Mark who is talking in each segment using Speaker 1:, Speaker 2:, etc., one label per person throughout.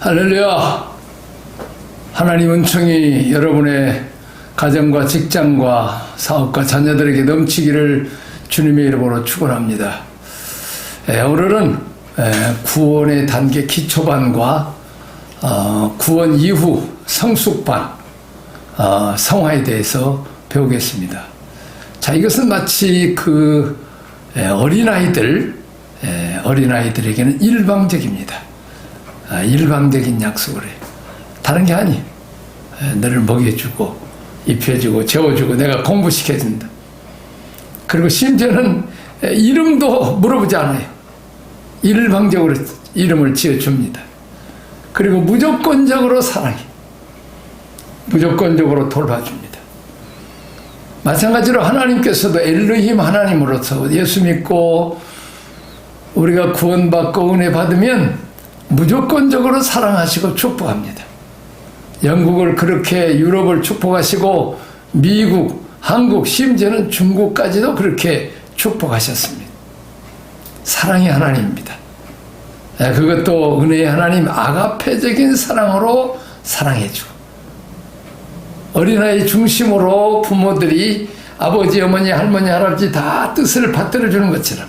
Speaker 1: 할렐루야! 하나님 은총이 여러분의 가정과 직장과 사업과 자녀들에게 넘치기를 주님의 이름으로 축원합니다. 오늘은 구원의 단계 기초반과 구원 이후 성숙반, 성화에 대해서 배우겠습니다. 자, 이것은 마치 어린아이들에게는 일방적입니다. 일방적인 약속을 해요. 다른 게 아니에요. 너를 먹여주고 입혀주고 재워주고 내가 공부시켜준다. 그리고 심지어는 이름도 물어보지 않아요. 일방적으로 이름을 지어줍니다. 그리고 무조건적으로 사랑해. 무조건적으로 돌봐줍니다. 마찬가지로 하나님께서도 엘로힘 하나님으로서 예수 믿고 우리가 구원받고 은혜 받으면 무조건적으로 사랑하시고 축복합니다. 영국을 그렇게 유럽을 축복하시고 미국, 한국, 심지어는 중국까지도 그렇게 축복하셨습니다. 사랑의 하나님입니다. 그것도 은혜의 하나님 아가페적인 사랑으로 사랑해주고 어린아이 중심으로 부모들이 아버지, 어머니, 할머니, 할아버지 다 뜻을 받들어주는 것처럼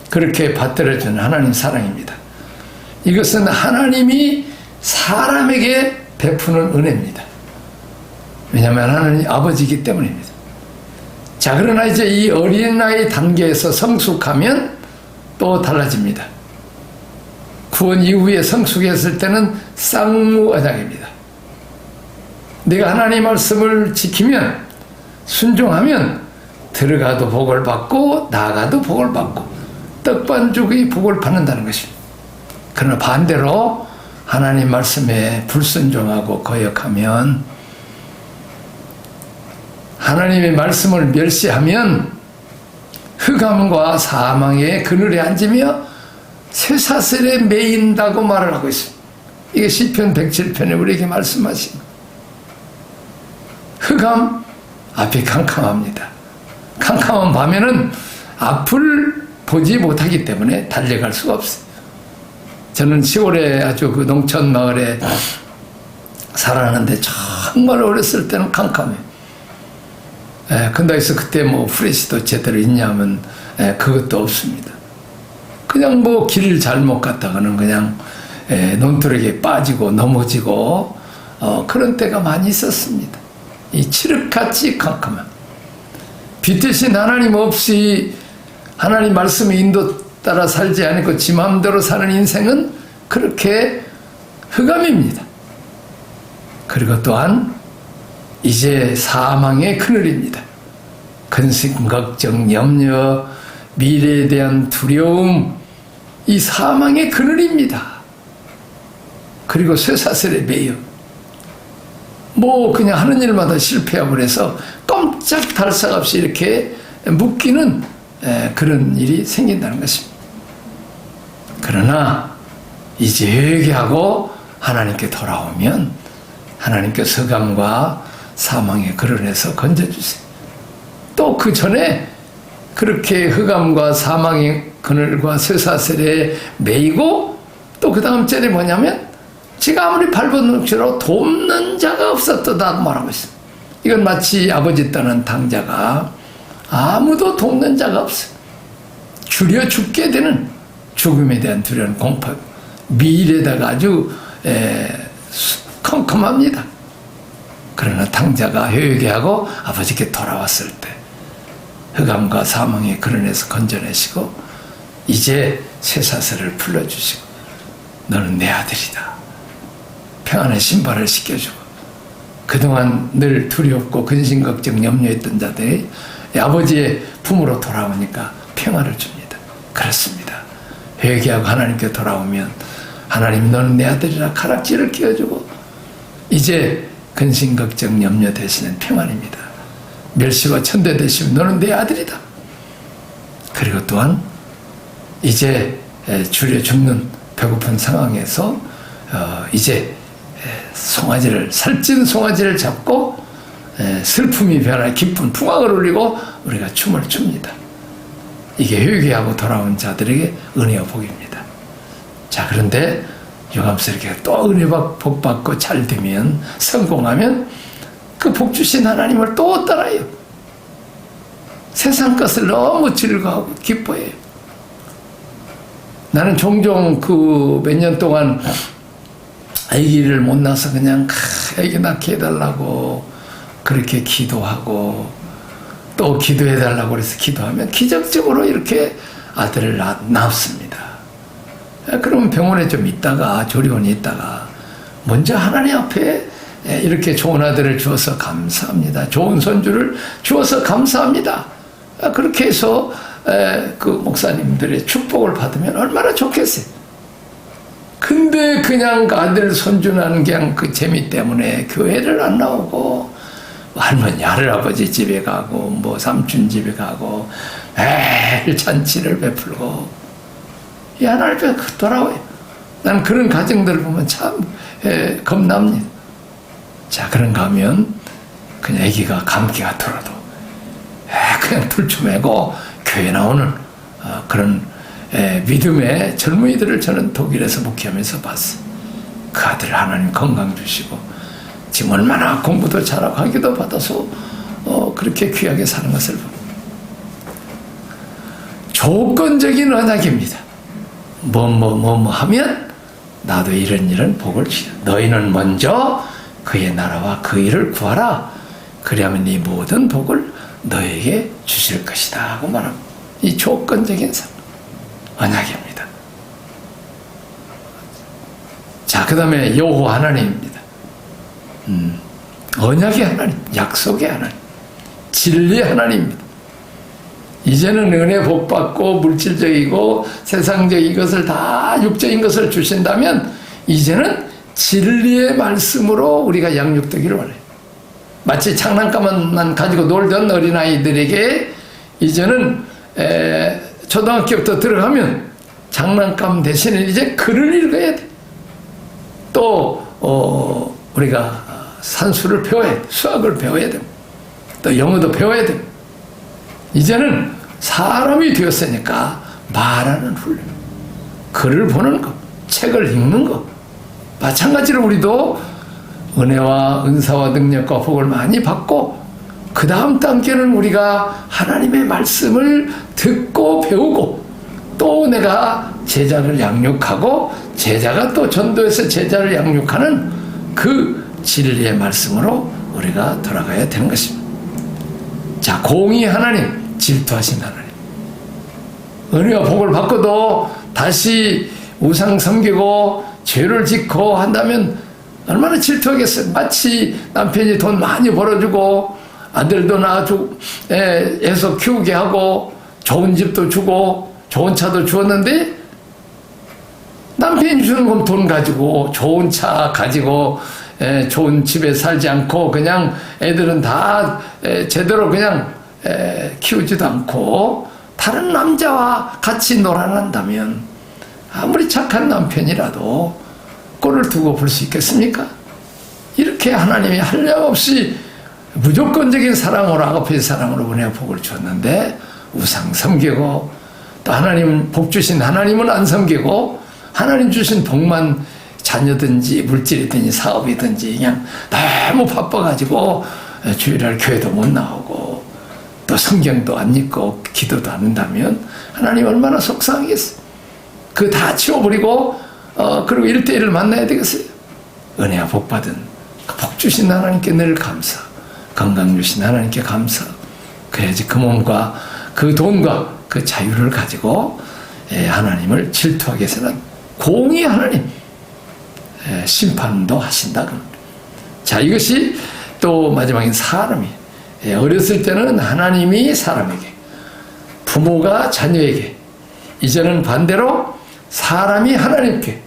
Speaker 1: 그렇게 받들어주는 하나님 사랑입니다. 이것은 하나님이 사람에게 베푸는 은혜입니다. 왜냐하면 하나님 아버지이기 때문입니다. 자, 그러나 이제 이 어린아이 단계에서 성숙하면 또 달라집니다. 구원 이후에 성숙했을 때는 쌍무의장입니다. 내가 하나님 말씀을 지키면 순종하면 들어가도 복을 받고 나가도 복을 받고 떡반죽의 복을 받는다는 것입니다. 그러나 반대로 하나님 말씀에 불순종하고 거역하면 하나님의 말씀을 멸시하면 흑암과 사망의 그늘에 앉으며 쇠사슬에 매인다고 말을 하고 있습니다. 이게 시편 107편에 우리에게 말씀하신 흑암 앞이 캄캄합니다. 캄캄한 밤에는 앞을 보지 못하기 때문에 달려갈 수가 없어요. 저는 시골에 아주 농촌 마을에 살았는데 정말 어렸을 때는 캄캄해요. 근데 그때 후레쉬도 제대로 있냐면 그것도 없습니다. 그냥 길을 잘못 갔다가는 그냥 논두렁에 빠지고 넘어지고 그런 때가 많이 있었습니다. 이 칠흑같이 캄캄한 빛 대신 하나님 없이 하나님 말씀의 인도 따라 살지 않고 지 마음대로 사는 인생은 그렇게 흑암입니다. 그리고 또한 이제 사망의 그늘입니다. 근심, 걱정, 염려, 미래에 대한 두려움, 이 사망의 그늘입니다. 그리고 쇠사슬에 매여 그냥 하는 일마다 실패하고 그래서 꼼짝 달싹 없이 이렇게 묶이는 그런 일이 생긴다는 것입니다. 그러나 이제 회개하고 하나님께 돌아오면 하나님께서 흑암과 사망의 그늘에서 건져주세요. 또 그 전에 그렇게 흑암과 사망의 그늘과 쇠사슬에 매이고 또 그 다음 절에 뭐냐면 지가 아무리 발버둥치러 돕는 자가 없었다고 말하고 있습니다. 이건 마치 아버지 떠난 당자가 아무도 돕는 자가 없어요. 줄여 죽게 되는 죽음에 대한 두려운 공포, 미래에다가 아주 컴컴합니다. 그러나 당자가 회개하고 아버지께 돌아왔을 때 흑암과 사망의 그늘에서 건져내시고 이제 쇠사슬을 풀어주시고 너는 내 아들이다. 평안의 신발을 씻겨주고 그동안 늘 두렵고 근심 걱정 염려했던 자들이 아버지의 품으로 돌아오니까 평안을 줍니다. 그렇습니다. 회개하고 하나님께 돌아오면 하나님 너는 내 아들이라 가락지를 끼워주고 이제 근심 걱정 염려 대신엔 평안입니다. 멸시와 천대 대신 너는 내 아들이다. 그리고 또한 이제 줄여 죽는 배고픈 상황에서 이제 살찐 송아지를 잡고 슬픔이 변할 기쁜 풍악을 울리고 우리가 춤을 춥니다. 이게 회개하고 돌아온 자들에게 은혜와 복입니다. 자, 그런데 유감스럽게 또 은혜 복 받고 잘 되면, 성공하면 그 복 주신 하나님을 또 따라요. 세상 것을 너무 즐거워하고 기뻐해요. 나는 종종 그 몇 년 동안 아기를 못 낳아서 그냥 아기 낳게 해달라고 그렇게 기도하고, 또 기도해달라고 그래서 기도하면 기적적으로 이렇게 아들을 낳습니다. 그러면 병원에 좀 있다가, 조리원에 있다가 먼저 하나님 앞에 이렇게 좋은 아들을 주어서 감사합니다. 좋은 손주를 주어서 감사합니다. 그렇게 해서 그 목사님들의 축복을 받으면 얼마나 좋겠어요. 근데 그냥 그 아들 손주는 그냥 그 재미 때문에 교회를 안 나오고, 할머니 할아버지 집에 가고 뭐 삼촌 집에 가고 매일 잔치를 베풀고, 이 하나님 앞에 돌아와요. 난 그런 가정들을 보면 참 겁납니다. 자, 그런가 하면 그냥 아기가 감기가 들어도 그냥 들추매고 교회 나오는 그런 믿음의 젊은이들을 저는 독일에서 목회하면서 봤어요. 그 아들 하나님 건강 주시고 지금 얼마나 공부도 잘하고 학위도 받아서 그렇게 귀하게 사는 것을 봅니다. 조건적인 언약입니다. 뭐 하면 나도 이런 복을 주라. 너희는 먼저 그의 나라와 그 일을 구하라. 그리하면 네 모든 복을 너에게 주실 것이다 하고 말합니다. 이 조건적인 언약입니다. 자, 그 다음에 여호와 하나님입니다. 언약의 하나님, 약속의 하나님, 진리의 하나님입니다. 이제는 은혜 복 받고 물질적이고 세상적인 것을 다 육적인 것을 주신다면 이제는 진리의 말씀으로 우리가 양육되기를 원해요. 마치 장난감만 가지고 놀던 어린아이들에게 이제는 초등학교부터 들어가면 장난감 대신에 이제 글을 읽어야 돼. 또 우리가 산수를 배워야 돼. 수학을 배워야 돼. 또 영어도 배워야 돼. 이제는 사람이 되었으니까 말하는 훈련, 글을 보는 것, 책을 읽는 것. 마찬가지로 우리도 은혜와 은사와 능력과 복을 많이 받고 그 다음 단계는 우리가 하나님의 말씀을 듣고 배우고 또 내가 제자를 양육하고 제자가 또 전도해서 제자를 양육하는 그 진리의 말씀으로 우리가 돌아가야 되는 것입니다. 자, 공의 하나님, 질투하신 하나님. 은혜와 복을 받고도 다시 우상 섬기고 죄를 짓고 한다면 얼마나 질투하겠어요. 마치 남편이 돈 많이 벌어주고 아들도 낳아주고 해서 키우게 하고 좋은 집도 주고 좋은 차도 주었는데 남편이 주는 건 돈 가지고 좋은 차 가지고 좋은 집에 살지 않고 그냥 애들은 다 제대로 그냥 키우지도 않고 다른 남자와 같이 놀아난다면 아무리 착한 남편이라도 꼴을 두고 볼 수 있겠습니까? 이렇게 하나님이 한량없이 무조건적인 사랑으로 아가페의 사랑으로 은혜와 복을 줬는데 우상 섬기고 또 하나님 복 주신 하나님은 안 섬기고 하나님 주신 복만 자녀든지 물질이든지 사업이든지 그냥 너무 바빠가지고 주일날 교회도 못 나오고 또 성경도 안 읽고 기도도 안 한다면 하나님 얼마나 속상하겠어요. 그거 다 치워버리고 그리고 1대1을 만나야 되겠어요. 은혜와 복 받은 그 복 주신 하나님께 늘 감사, 건강 주신 하나님께 감사. 그래야지 그 몸과 그 돈과 그 자유를 가지고 하나님을 질투하게 해서는 공의 하나님 심판도 하신다. 자, 이것이 또 마지막엔 사람이 어렸을 때는 하나님이 사람에게, 부모가 자녀에게, 이제는 반대로 사람이 하나님께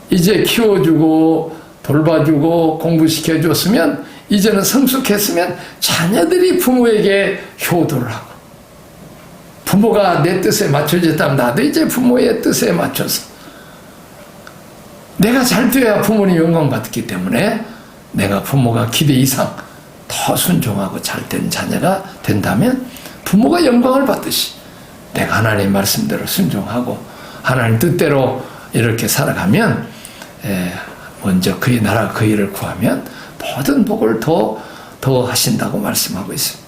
Speaker 1: 이제 키워주고 돌봐주고 공부시켜줬으면 이제는 성숙했으면 자녀들이 부모에게 효도를 하고 부모가 내 뜻에 맞춰졌다면 나도 이제 부모의 뜻에 맞춰서 내가 잘 돼야 부모님 영광 받기 때문에 내가 부모가 기대 이상 더 순종하고 잘된 자녀가 된다면 부모가 영광을 받듯이 내가 하나님 말씀대로 순종하고 하나님 뜻대로 이렇게 살아가면 먼저 그의 나라 그 일을 구하면 모든 복을 더 하신다고 말씀하고 있습니다.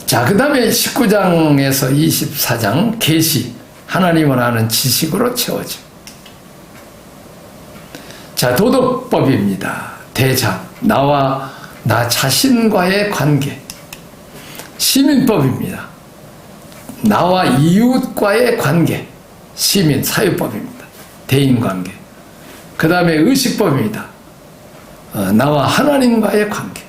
Speaker 1: 자, 그 다음에 19장에서 24장 계시, 하나님을 아는 지식으로 채워져. 자, 도덕법입니다. 대장, 나와 나 자신과의 관계. 시민법입니다. 나와 이웃과의 관계. 시민, 사회법입니다. 대인관계. 그 다음에 의식법입니다. 나와 하나님과의 관계.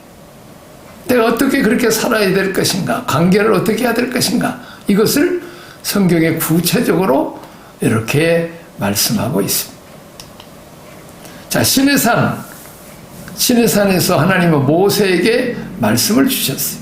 Speaker 1: 내가 어떻게 그렇게 살아야 될 것인가, 관계를 어떻게 해야 될 것인가, 이것을 성경에 구체적으로 이렇게 말씀하고 있습니다. 자, 신의 산에서 하나님은 모세에게 말씀을 주셨어요.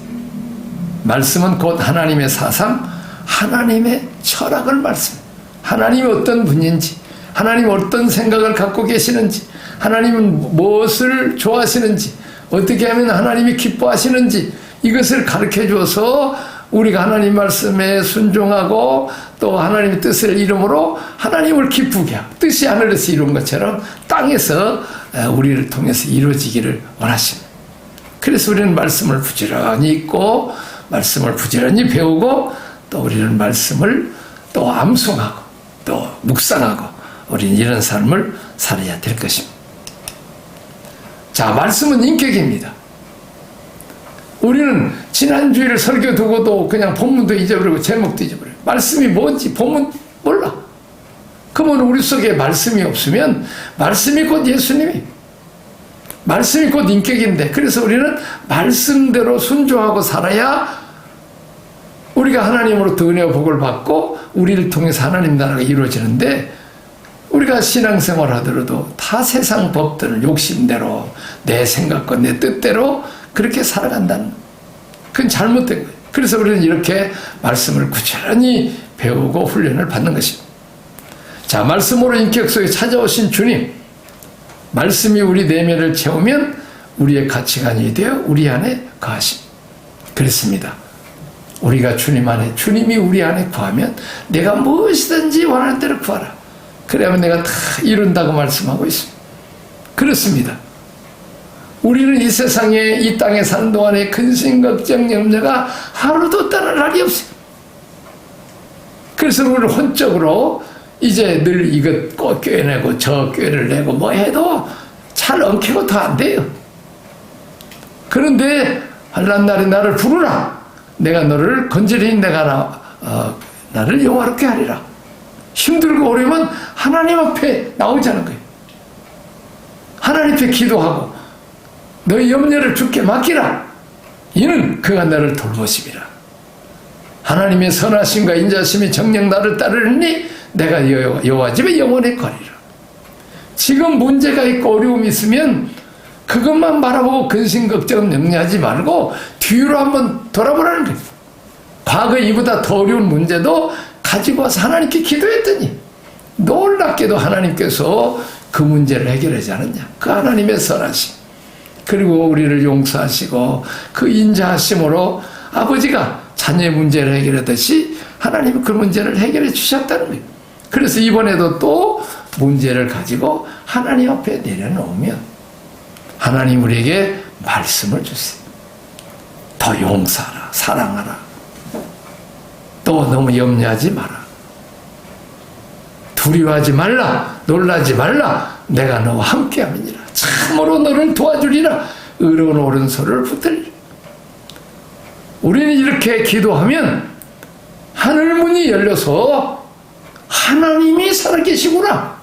Speaker 1: 말씀은 곧 하나님의 사상, 하나님의 철학을 말씀해요. 하나님이 어떤 분인지, 하나님이 어떤 생각을 갖고 계시는지, 하나님은 무엇을 좋아하시는지, 어떻게 하면 하나님이 기뻐하시는지, 이것을 가르쳐 주어서 우리가 하나님 말씀에 순종하고 또 하나님의 뜻을 이름으로 하나님을 기쁘게 하고, 뜻이 하늘에서 이룬 것처럼 땅에서 우리를 통해서 이루어지기를 원하십니다. 그래서 우리는 말씀을 부지런히 읽고 말씀을 부지런히 배우고 또 우리는 말씀을 또 암송하고 또 묵상하고 우리는 이런 삶을 살아야 될 것입니다. 자, 말씀은 인격입니다. 우리는 지난주일 설교 두고도 그냥 본문도 잊어버리고 제목도 잊어버려요. 말씀이 뭔지 본문 몰라. 그러면 우리 속에 말씀이 없으면 말씀이 곧 예수님이, 말씀이 곧 인격인데, 그래서 우리는 말씀대로 순종하고 살아야 우리가 하나님으로부터 은혜와 복을 받고 우리를 통해서 하나님 나라가 이루어지는데, 우리가 신앙생활 하더라도 다 세상 법들을 욕심대로 내 생각과 내 뜻대로 그렇게 살아간다는, 그건 잘못된 거예요. 그래서 우리는 이렇게 말씀을 꾸준히 배우고 훈련을 받는 것입니다. 자, 말씀으로 인격 속에 찾아오신 주님, 말씀이 우리 내면을 채우면 우리의 가치관이 되어 우리 안에 거하십니다. 그렇습니다. 우리가 주님 안에, 주님이 우리 안에 거하면 내가 무엇이든지 원하는 대로 구하라. 그래야만 내가 다 이룬다고 말씀하고 있습니다. 그렇습니다. 우리는 이 세상에, 이 땅에 사는 동안에 근심, 걱정, 염려가 하루도 떠날 날이 없어요. 그래서 우리는 혼적으로 이제 늘 이것 꼭 꿰내고 저 꿰를 내고 뭐 해도 잘 엉키고 더 안 돼요. 그런데 환난 날에 나를 부르라. 내가 너를 건지리니 내가 나를 영화롭게 하리라. 힘들고 어려우면 하나님 앞에 나오자는 거예요. 하나님 앞에 기도하고 너의 염려를 주께 맡기라. 이는 그가 너를 돌보심이라. 하나님의 선하심과 인자심이 정녕 나를 따르니 내가 여호와 집에 영원히 거리라. 지금 문제가 있고 어려움이 있으면 그것만 바라보고 근심 걱정 염려하지 말고 뒤로 한번 돌아보라는 거예요. 과거 이보다 더 어려운 문제도 가지고 와서 하나님께 기도했더니 놀랍게도 하나님께서 그 문제를 해결하지 않았냐. 그 하나님의 선하심, 그리고 우리를 용서하시고 그 인자하심으로 아버지가 자녀의 문제를 해결하듯이 하나님이 그 문제를 해결해 주셨다는 거예요. 그래서 이번에도 또 문제를 가지고 하나님 앞에 내려놓으면 하나님 우리에게 말씀을 주세요. 더 용서하라, 사랑하라, 또 너무 염려하지 마라, 두려워하지 말라, 놀라지 말라, 내가 너와 함께함이니라. 참으로 너를 도와주리라. 의로운 오른손을 붙들리라. 우리는 이렇게 기도하면 하늘문이 열려서 하나님이 살아계시구나,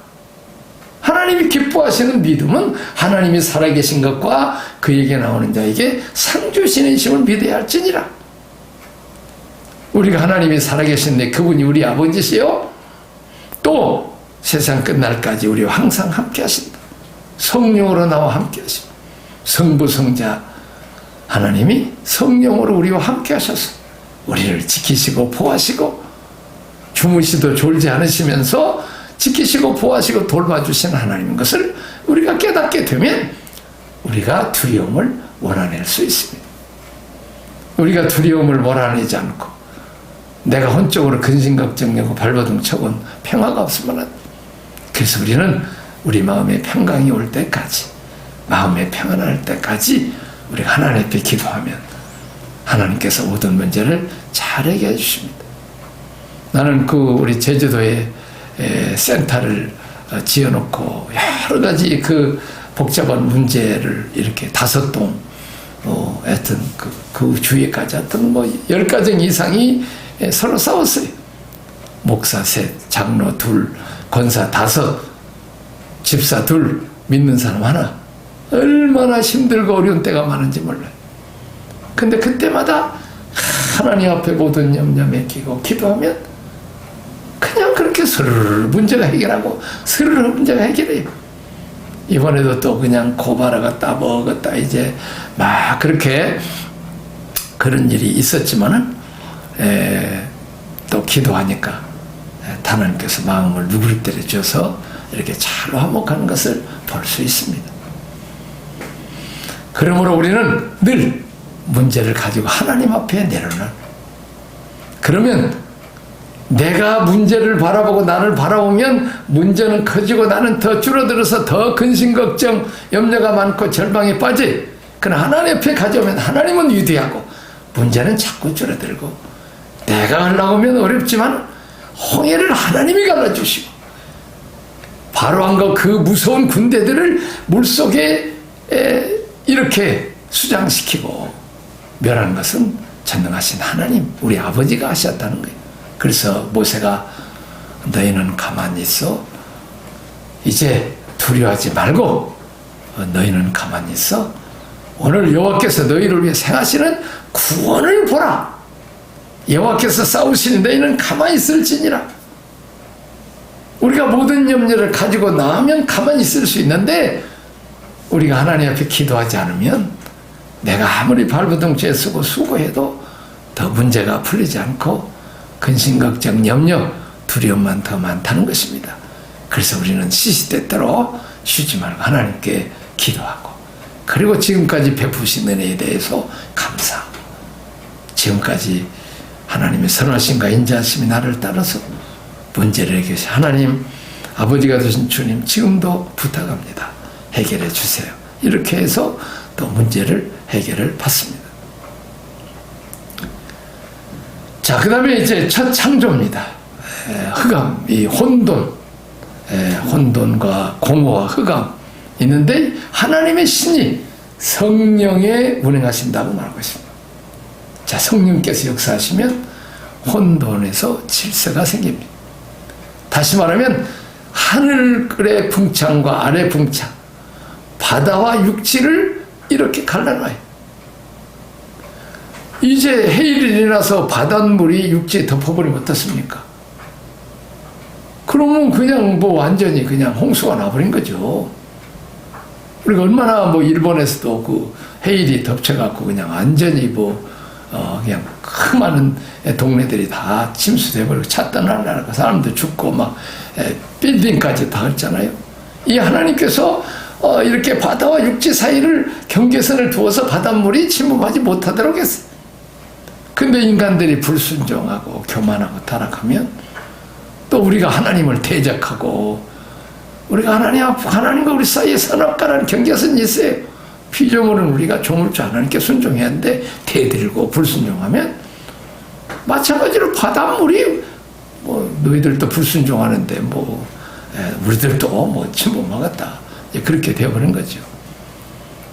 Speaker 1: 하나님이 기뻐하시는 믿음은 하나님이 살아계신 것과 그에게 나오는 자에게 상 주시는 심을 믿어야 할지니라. 우리가 하나님이 살아계신데 그분이 우리 아버지시요 또 세상 끝날까지 우리와 항상 함께 하신다. 성령으로 나와 함께 하십니다. 성부 성자 하나님이 성령으로 우리와 함께 하셔서 우리를 지키시고 보호하시고 주무시도 졸지 않으시면서 지키시고 보호하시고 돌봐주시는 하나님인 것을 우리가 깨닫게 되면 우리가 두려움을 몰아낼 수 있습니다. 우리가 두려움을 몰아내지 않고 내가 혼적으로 근심걱정내고 발버둥 쳐본 평화가 없으면 안 돼. 그래서 우리는 우리 마음에 평강이 올 때까지, 마음에 평안할 때까지 우리가 하나님 앞에 기도하면 하나님께서 모든 문제를 잘 해결해 주십니다. 나는 우리 제주도에 센터를 지어놓고 여러 가지 그 복잡한 문제를 이렇게 5동, 하여튼 그 주위까지 하여튼 10가정 이상이 서로 싸웠어요. 목사 3, 장로 2, 권사 5, 집사 2, 믿는 사람 1. 얼마나 힘들고 어려운 때가 많은지 몰라요. 근데 그때마다 하나님 앞에 모든 염려 맡기고 기도하면 그냥 그렇게 스르르 문제가 해결하고 스르르 문제가 해결해요. 이번에도 또 그냥 고발하겠다 먹었다 이제 막 그렇게 그런 일이 있었지만은 또 기도하니까 하나님께서 마음을 누그러뜨려 줘서 이렇게 잘 화목하는 것을 볼 수 있습니다. 그러므로 우리는 늘 문제를 가지고 하나님 앞에 내려놓는, 그러면 내가 문제를 바라보고 나를 바라보면 문제는 커지고 나는 더 줄어들어서 더 근심 걱정 염려가 많고 절망에 빠져. 그러나 하나님 앞에 가져오면 하나님은 위대하고 문제는 자꾸 줄어들고, 내가 하려면 어렵지만 홍해를 하나님이 갈라주시고 바로왕과 그 무서운 군대들을 물속에 이렇게 수장시키고 멸하는 것은 전능하신 하나님, 우리 아버지가 하셨다는 거예요. 그래서 모세가 너희는 가만히 있어, 이제 두려워하지 말고 너희는 가만히 있어, 오늘 여호와께서 너희를 위해 행하시는 구원을 보라. 여호와께서 싸우시는 너희는 가만히 있을지니라. 우리가 모든 염려를 가지고 나오면 가만히 있을 수 있는데, 우리가 하나님 앞에 기도하지 않으면 내가 아무리 발버둥 쓰고 수고해도 더 문제가 풀리지 않고 근심, 걱정, 염려, 두려움만 더 많다는 것입니다. 그래서 우리는 시시때때로 쉬지 말고 하나님께 기도하고, 그리고 지금까지 베푸신 은혜에 대해서 감사하고, 지금까지 하나님의 선하심과 인자하심이 나를 따라서 문제를 해결해 하나님 아버지가 되신 주님, 지금도 부탁합니다. 해결해 주세요. 이렇게 해서 또 문제를 해결을 받습니다. 자, 그 다음에 이제 첫 창조입니다. 흑암, 이 혼돈, 혼돈과 공허와 흑암 있는데 하나님의 신이 성령에 운행하신다고 말하고 있습니다. 자, 성령께서 역사하시면 혼돈에서 질서가 생깁니다. 다시 말하면 하늘의 풍창과 아래 풍창, 바다와 육지를 이렇게 갈라놔요. 이제 해일이 일어나서 바닷물이 육지에 덮어버리면 어떻습니까? 그러면 그냥 완전히 그냥 홍수가 나버린 거죠. 우리가 얼마나 일본에서도 그 해일이 덮쳐갖고 그냥 완전히 그냥 그 많은 동네들이 다 침수돼버리고 차 떠나려고 사람도 죽고 막 빌딩까지 다 했잖아요. 이 하나님께서 이렇게 바다와 육지 사이를 경계선을 두어서 바닷물이 침범하지 못하도록 했어요. 근데 인간들이 불순종하고 교만하고 타락하면 또 우리가 하나님을 대적하고, 우리가 하나님과 우리 사이에 선악과라는 경계선이 있어요. 피조물은 우리가 조물주 하나님께 순종해야 하는데 대들고 불순종하면 마찬가지로 바닷물이 너희들도 불순종하는데 우리들도 침범하겠다, 그렇게 되어버린 거죠.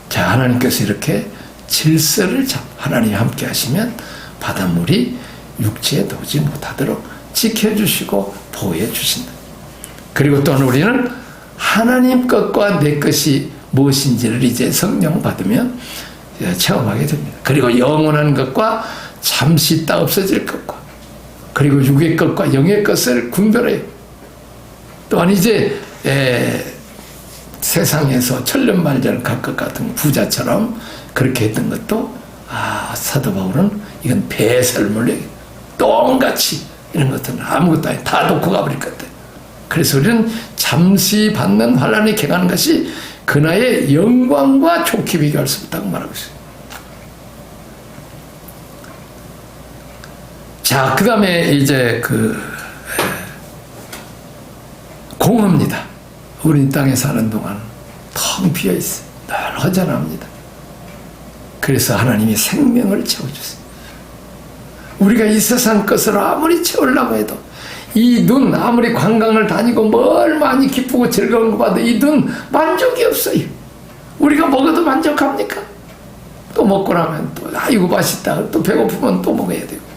Speaker 1: 자, 하나님께서 이렇게 질서를 하나님이 함께 하시면 바닷물이 육지에 도지 못하도록 지켜주시고 보호해 주신다. 그리고 또한 우리는 하나님 것과 내 것이 무엇인지를 이제 성령 받으면 체험하게 됩니다. 그리고 영원한 것과 잠시 있다 없어질 것과, 그리고 육의 것과 영의 것을 분별해요. 또한 이제 세상에서 천년만년 갈 것 같은 부자처럼 그렇게 했던 것도, 사도 바울은 이건 배설물, 똥같이 이런 것들은 아무것도 아니고 다 놓고 가버릴 것 같아요. 그래서 우리는 잠시 받는 환난에 갱하는 것이 그나의 영광과 좋게 비교할 수 없다고 말하고 있어요. 자, 그 다음에 이제 공허입니다. 우리 땅에 사는 동안 텅 비어 있어요. 늘 허전합니다. 그래서 하나님이 생명을 채워주세요. 우리가 이 세상 것을 아무리 채우려고 해도 이 눈, 아무리 관광을 다니고 뭘 많이 기쁘고 즐거운 거 봐도 이 눈 만족이 없어요. 우리가 먹어도 만족합니까? 또 먹고 나면 또 아이고 맛있다. 또 배고프면 또 먹어야 되고.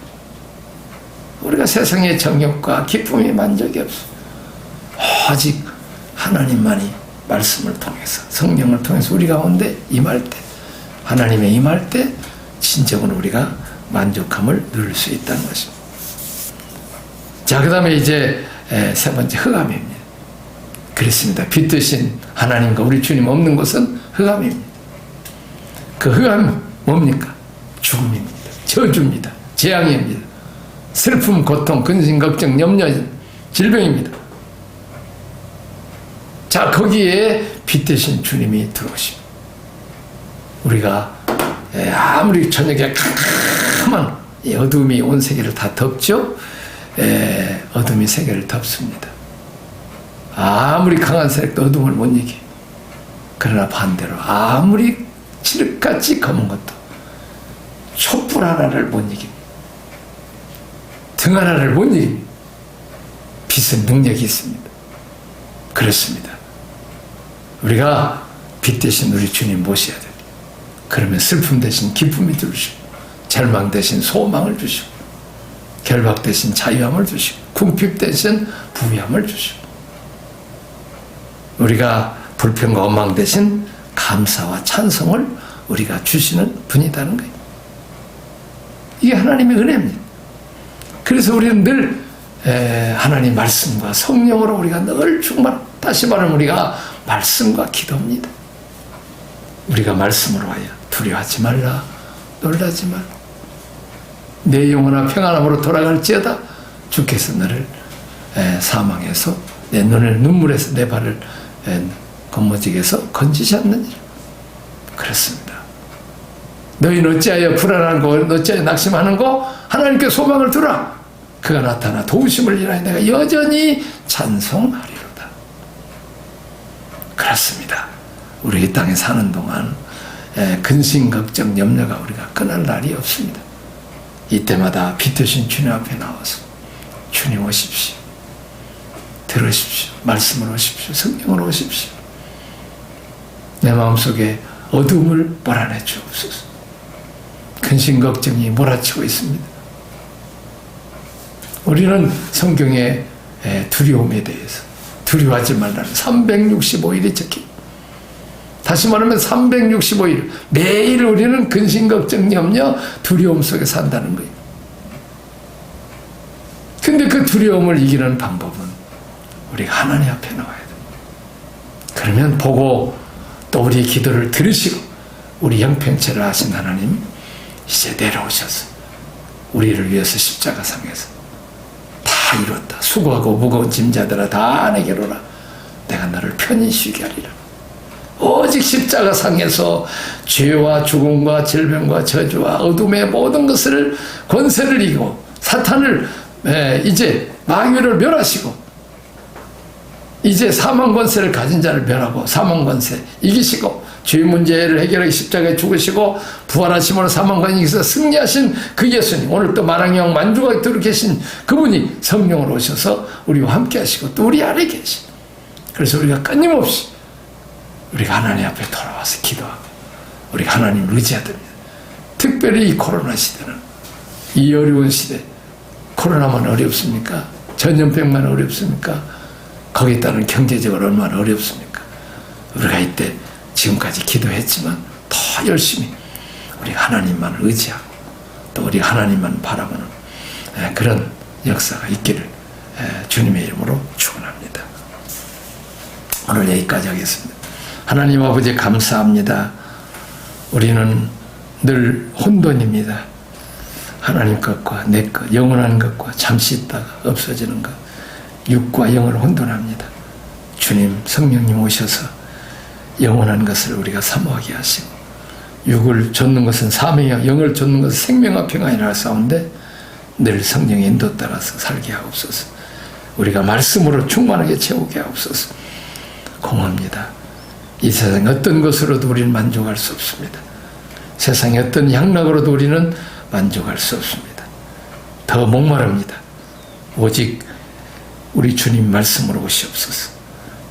Speaker 1: 우리가 세상의 정욕과 기쁨이 만족이 없어. 오직 하나님만이 말씀을 통해서, 성령을 통해서 우리 가운데 임할 때, 하나님의 임할 때 진정으로 우리가 만족함을 누릴 수 있다는 것입니다. 자, 그 다음에 이제 세 번째 흑암입니다. 그렇습니다. 빛드신 하나님과 우리 주님 없는 것은 흑암입니다. 그 흑암은 뭡니까? 죽음입니다. 저주입니다. 재앙입니다. 슬픔, 고통, 근심, 걱정, 염려, 질병입니다. 자, 거기에 빛 대신 주님이 들어오십니다. 우리가 아무리 저녁에 캄캄한 어둠이 온 세계를 다 덮죠. 어둠이 세계를 덮습니다. 아무리 강한 세력도 어둠을 못 이기. 그러나 반대로 아무리 칠흑같이 검은 것도 촛불 하나를 못 이깁니다. 등 하나를 못 이깁니다. 빛은 능력이 있습니다. 그렇습니다. 우리가 빛 대신 우리 주님 모셔야 됩니다. 그러면 슬픔 대신 기쁨이 들으시고, 절망 대신 소망을 주시고, 결박 대신 자유함을 주시고, 궁핍 대신 부유함을 주시고, 우리가 불평과 원망 대신 감사와 찬송을 우리가 주시는 분이라는 거예요. 이게 하나님의 은혜입니다. 그래서 우리는 늘 하나님 말씀과 성령으로 우리가 늘 다시 말하면 우리가 말씀과 기도입니다. 우리가 말씀으로 하여 두려워하지 말라, 놀라지 말라. 내 영혼아 평안함으로 돌아갈지어다. 주께서 너를 사망에서 내 눈을 눈물에서 내 발을 건머지게서 건지셨느니라. 그렇습니다. 너희는 어찌하여 불안한 거, 어찌하여 낙심하는 거, 하나님께 소망을 두라. 그가 나타나 도우심을 인하여 내가 여전히 찬송하리로다. 그렇습니다. 우리 이 땅에 사는 동안 근심, 걱정, 염려가 우리가 끝날 날이 없습니다. 이때마다 빛드신 주님 앞에 나와서 주님 오십시오. 들으십시오. 말씀을 오십시오. 성령을 오십시오. 내 마음속에 어둠을 몰아내 주옵소서. 근심, 걱정이 몰아치고 있습니다. 우리는 성경의 두려움에 대해서 두려워하지 말라는 365일이 적힙니다. 다시 말하면 365일 매일 우리는 근심, 걱정, 염려, 두려움 속에 산다는 거예요. 근데 그 두려움을 이기는 방법은 우리가 하나님 앞에 나와야 돼요. 그러면 보고 또 우리의 기도를 들으시고 우리 영평체를 하신 하나님 이제 내려오셔서 우리를 위해서 십자가상에서 다 이뤘다. 수고하고 무거운 짐자들아 다 내게로 오라. 내가 너를 편히 쉬게 하리라. 오직 십자가상에서 죄와 죽음과 질병과 저주와 어둠의 모든 것을 권세를 이기고 사탄을 이제 마귀를 멸하시고 이제 사망 권세를 가진 자를 멸하고 사망 권세 이기시고 죄 문제를 해결하기 십자가에 죽으시고 부활하심으로 사망 권세에서 승리하신 그 예수님, 오늘 또 만왕영 만주가 있도록 계신 그분이 성령으로 오셔서 우리와 함께 하시고 또 우리 안에 계신, 그래서 우리가 끊임없이 우리가 하나님 앞에 돌아와서 기도하고 우리가 하나님을 의지해야 됩니다. 특별히 이 코로나 시대는, 이 어려운 시대, 코로나만 어렵습니까? 전염병만 어렵습니까? 거기에 따른 경제적으로 얼마나 어렵습니까? 우리가 이때 지금까지 기도했지만 더 열심히 우리 하나님만 의지하고 또 우리 하나님만 바라보는 그런 역사가 있기를 주님의 이름으로 축원합니다. 오늘 여기까지 하겠습니다. 하나님 아버지 감사합니다. 우리는 늘 혼돈입니다. 하나님 것과 내 것, 영원한 것과 잠시 있다가 없어지는 것, 육과 영을 혼돈합니다. 주님, 성령님 오셔서 영원한 것을 우리가 사모하게 하시고 육을 좇는 것은 사명이요 영을 좇는 것은 생명과 평안이라 싸운데 늘 성령의 인도 따라서 살게 하옵소서. 우리가 말씀으로 충만하게 채우게 하옵소서. 공허합니다. 이 세상 어떤 것으로도 우리는 만족할 수 없습니다. 세상의 어떤 향락으로도 우리는 만족할 수 없습니다. 더 목마릅니다. 오직 우리 주님 말씀으로 오시옵소서.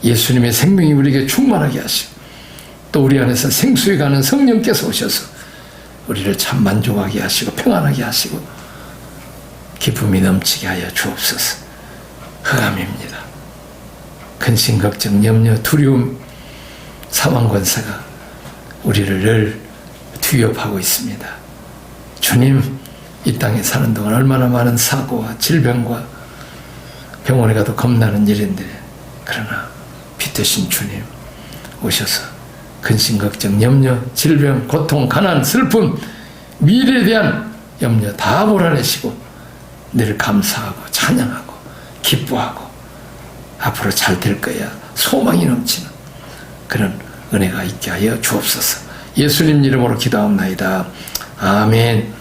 Speaker 1: 예수님의 생명이 우리에게 충만하게 하시고 또 우리 안에서 생수에 가는 성령께서 오셔서 우리를 참 만족하게 하시고 평안하게 하시고 기쁨이 넘치게 하여 주옵소서. 흑암입니다. 근심, 걱정, 염려, 두려움, 사망 권세가 우리를 늘 뒤엎하고 있습니다. 주님, 이 땅에 사는 동안 얼마나 많은 사고와 질병과 병원에 가도 겁나는 일인데, 그러나 빛되신 주님 오셔서 근심, 걱정, 염려, 질병, 고통, 가난, 슬픔, 미래에 대한 염려 다 몰아내시고 늘 감사하고 찬양하고 기뻐하고 앞으로 잘 될 거야 소망이 넘치는 그런 은혜가 있게 하여 주옵소서. 예수님 이름으로 기도합나이다. 아멘.